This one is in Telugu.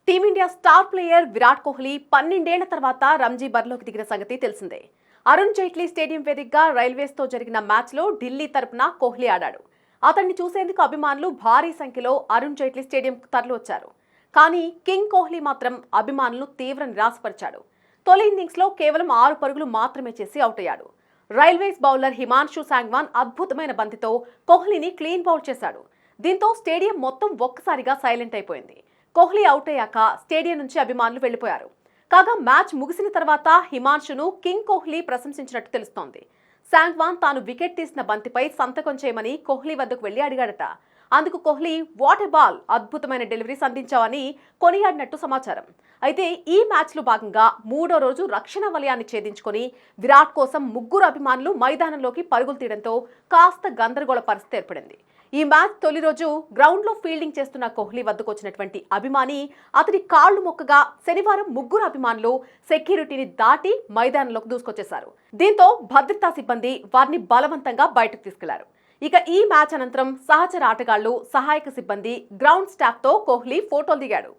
Team India star player Virat Kohli 12 ఏళ్ల తర్వాత రంజీ బరిలోకి దిగిన సంగతి తెలిసిందే. అరుణ్ జైట్లీ స్టేడియం వేదికగా రైల్వేస్తో జరిగిన మ్యాచ్లో ఢిల్లీ తరపున కోహ్లీ ఆడాడు. అతన్ని చూసేందుకు అభిమానులు భారీ సంఖ్యలో అరుణ్ జైట్లీ స్టేడియంకు తరలివచ్చారు. కానీ కింగ్ కోహ్లీ మాత్రం అభిమానులను తీవ్ర నిరాశపరిచాడు. తొలి ఇన్నింగ్స్లో కేవలం 6 పరుగులు మాత్రమే చేసి అవుట్ అయ్యాడు. రైల్వేస్ బౌలర్ హిమాన్షు సాంగ్వాన్ అద్భుతమైన బంతితో కోహ్లీని క్లీన్ బౌల్ చేశాడు. దీంతో స్టేడియం మొత్తం ఒక్కసారిగా సైలెంట్ అయిపోయింది. కోహ్లీ అవుట్ అయ్యాక స్టేడియం నుంచి అభిమానులు వెళ్లిపోయారు. కాగా మ్యాచ్ ముగిసిన తర్వాత హిమాన్షును కింగ్ కోహ్లీ ప్రశంసించినట్టు తెలుస్తోంది. సాంగ్వాన్ తాను వికెట్ తీసిన బంతిపై సంతకం చేయమని కోహ్లీ వద్దకు వెళ్లి అడిగాడట. అందుకు కోహ్లీ వాట్ ఎ బాల్, అద్భుతమైన డెలివరీస్ అందించావని కొనియాడినట్టు సమాచారం. అయితే ఈ మ్యాచ్లో భాగంగా 3వ రోజు రక్షణ వలయాన్ని ఛేదించుకొని విరాట్ కోసం 3 అభిమానులు మైదానంలోకి పరుగులు తీయడంతో కాస్త గందరగోళ పరిస్థితి ఏర్పడింది. ఈ మ్యాచ్ తొలి రోజు గ్రౌండ్లో ఫీల్డింగ్ చేస్తున్న కోహ్లీ వద్దకు వచ్చినటువంటి అభిమాని అతని కాళ్లు మొక్కగా శనివారం 3 అభిమానులు సెక్యూరిటీని దాటి మైదానంలోకి దూసుకొచ్చేశారు. దీంతో భద్రతా సిబ్బంది వారిని బలవంతంగా బయటకు తీసుకెళ్లారు. ఇక ఈ మ్యాచ్ అనంతరం సహచర ఆటగాళ్లు, సహాయక సిబ్బంది, గ్రౌండ్ స్టాఫ్తో కోహ్లీ ఫోటోలు దిగాడు.